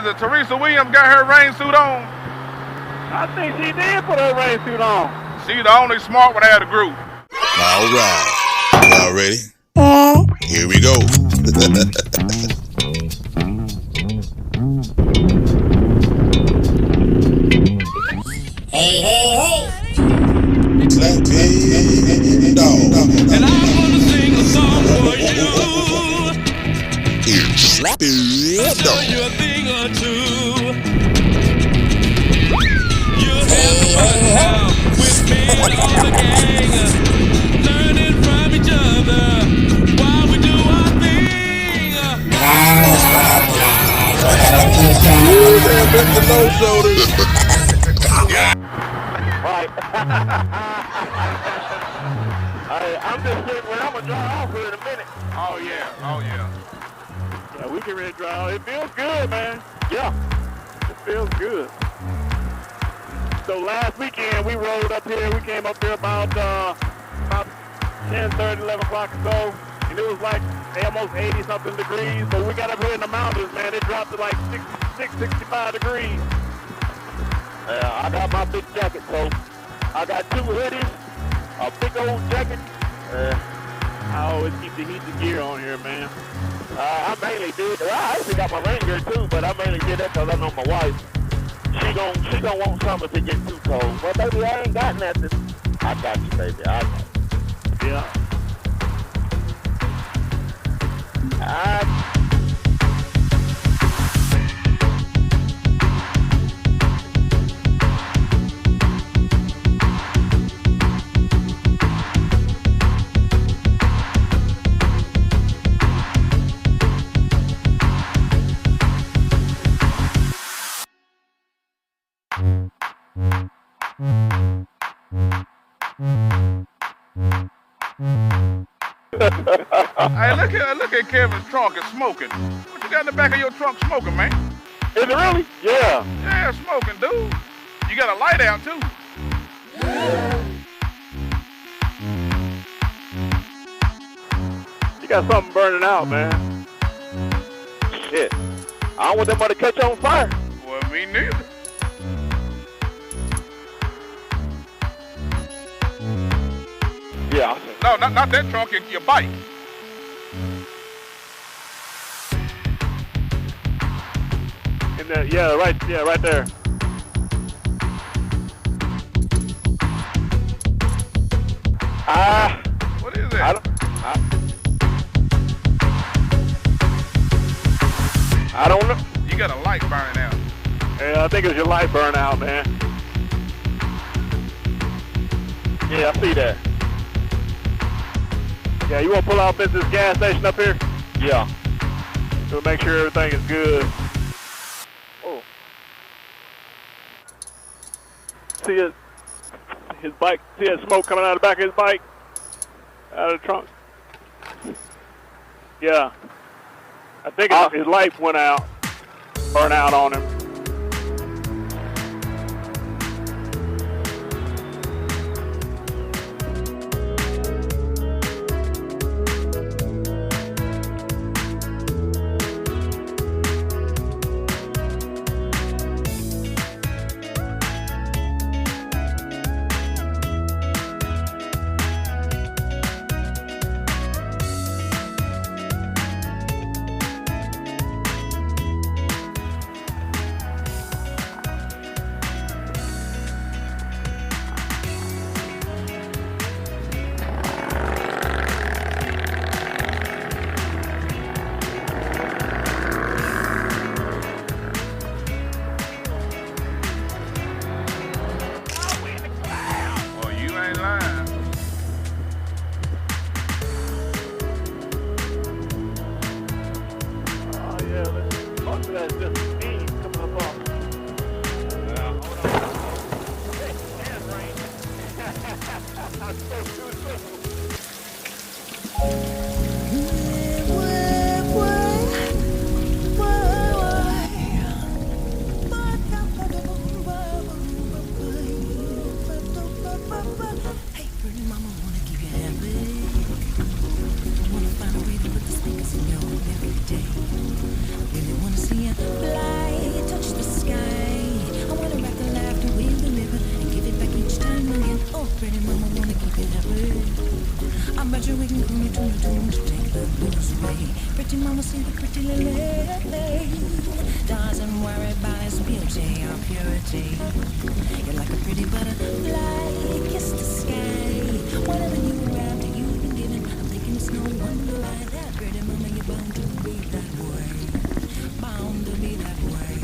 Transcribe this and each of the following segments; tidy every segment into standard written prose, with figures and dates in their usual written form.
is it? Teresa Williams got her rain suit on? I think she did put her rain suit on. She's the only smart one out of the group. All right. Y'all ready? Here we go. Hey, hey, hey. Lappydog. And I'm gonna sing a song for you. It's Tell Lappydog. you a thing or two. You have fun now with me and all the gang, learning from each other while we do our thing. Ooh, damn, Mr. Low Shoulders. Right. I'm just sitting where I'm going to dry off here in a minute. Oh, yeah. Oh, yeah. Yeah, we can really dry off. It feels good, man. Yeah. It feels good. So last weekend, we rode up here. We came up here about 10:30, 11 o'clock or so. And it was like almost 80-something degrees. But we got up here in the mountains, man. It dropped to like 66, 65 degrees. I got my big jacket, so I got 2 hoodies, a big old jacket. I always keep the heat and gear on here, man. I mainly do. I actually got my rain gear too, but I mainly did that because I know my wife. She gon' want something if it gets too cold. But baby, I ain't got nothing. I got you, baby. I got you. Yeah. Hey, look at Kevin's trunk. It's smoking. What you got in the back of your trunk smoking, man? Is it really? Yeah. Yeah, smoking, dude. You got a light out, too. You got something burning out, man. Shit. I don't want that mother to catch on fire. Well, me neither. Yeah. No, not that trunk, your bike. In there, right there. What is it? I don't know. You got a light burning out. Yeah, I think it's your light burn out, man. Yeah, I see that. Yeah, you want to pull off at this gas station up here? Yeah. We'll make sure everything is good. Oh. See his bike, see that smoke coming out of the back of his bike? Out of the trunk? Yeah. I think his light went out, burned out on him. Really wanna see you fly. pretty mama wanna keep it that way. I bet you we can cool it to take the blues away. Pretty mama see the pretty lily. Doesn't worry about his beauty or purity. You're like a pretty butterfly, kiss the sky. Whatever you were after, you've been given. I'm thinking it's no wonder why that pretty mama, you're bound to be that way. Bound to be that way.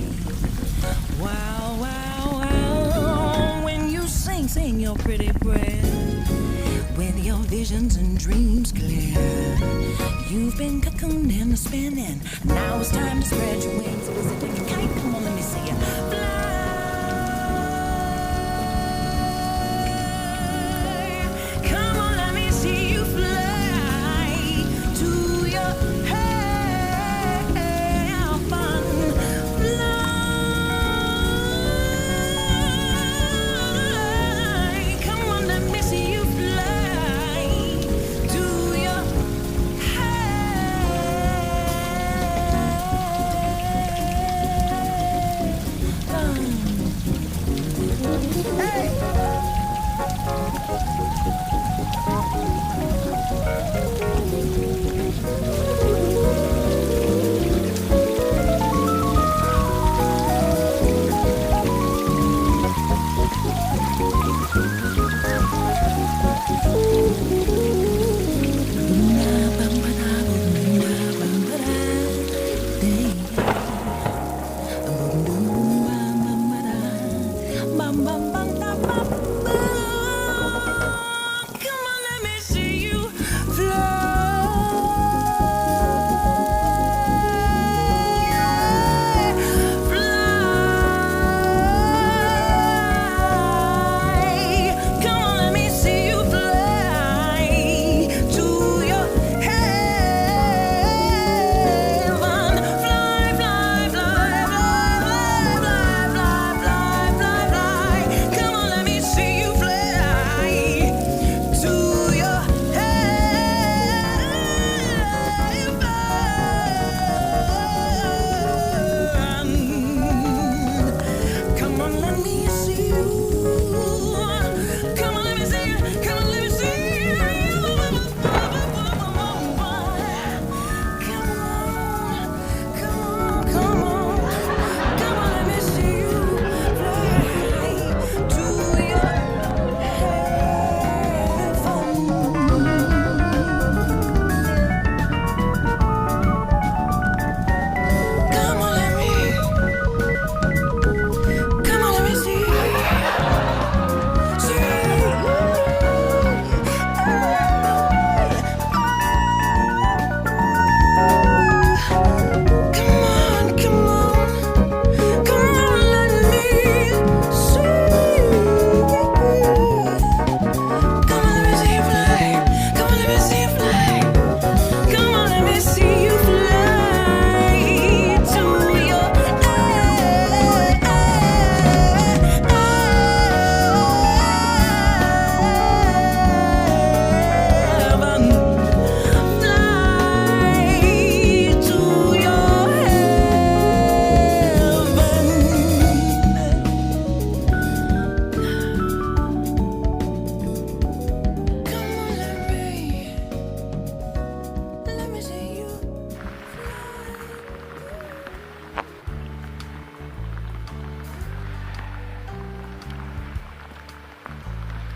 Wow, wow, wow. When you sing your pretty prayer. With your visions and dreams clear. You've been cocooned and spinning. Now it's time to spread your wings. Visit a kite. Come on, let me see you fly. Come on, let me see you fly to your heaven. Fly. Come on, let me see you fly to your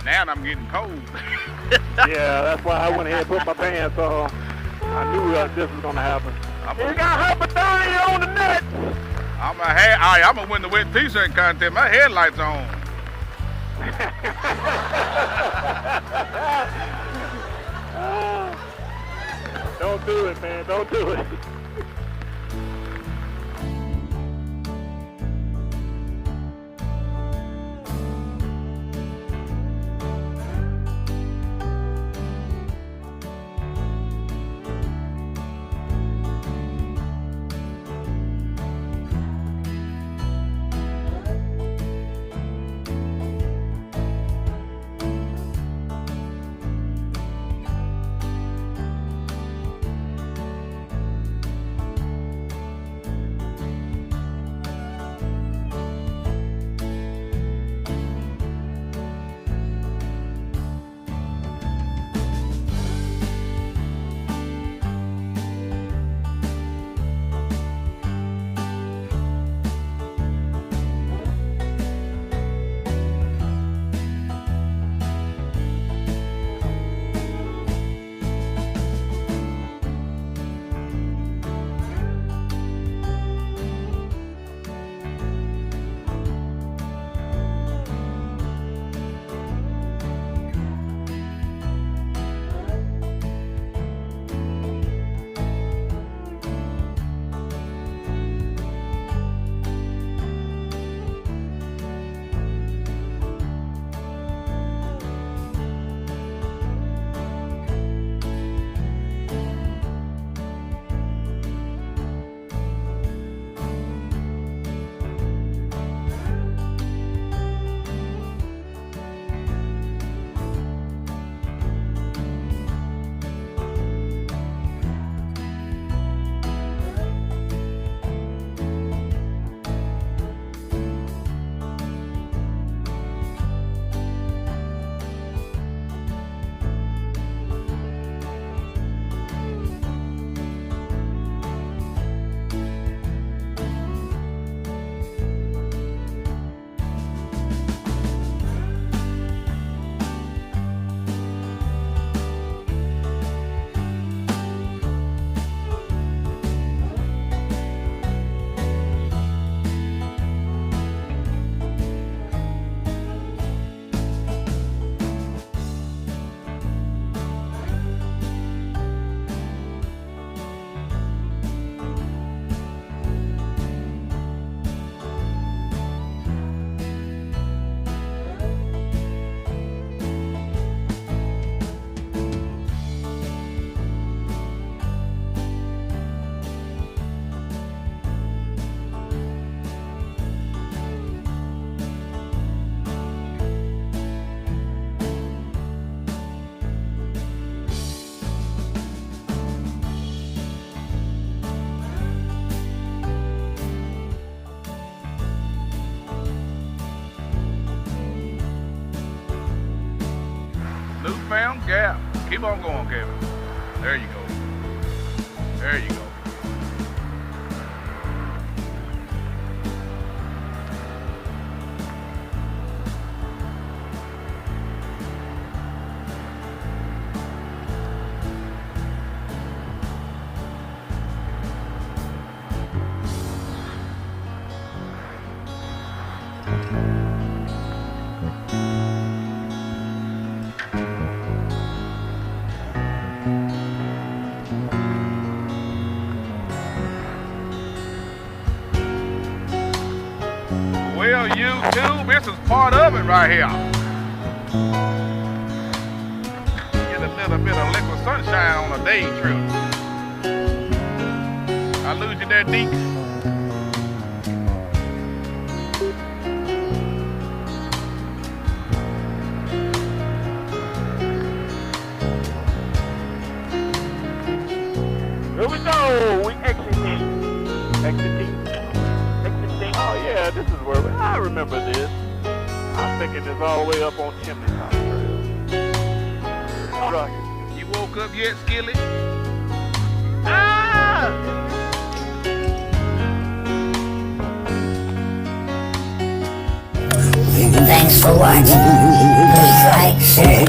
Now I'm getting cold. Yeah, that's why I went ahead and put my pants on. I knew this was going to happen. You got hypothermia on the nuts. I'm gonna win the wet t-shirt contest. My headlights on. Don't do it, man. Don't do it. Keep on going, Kevin. There you go. There you go. Well, YouTube, this is part of it right here. Get a little bit of liquid sunshine on a day trip. I lose you there, Deke. Here we go. We exiting. Exiting. Oh yeah, this is where I remember this. I'm thinking it's all the way up on Chimneys Thunderstorms. You woke up yet, Skilly? Ah! Thanks for watching. Please like, share,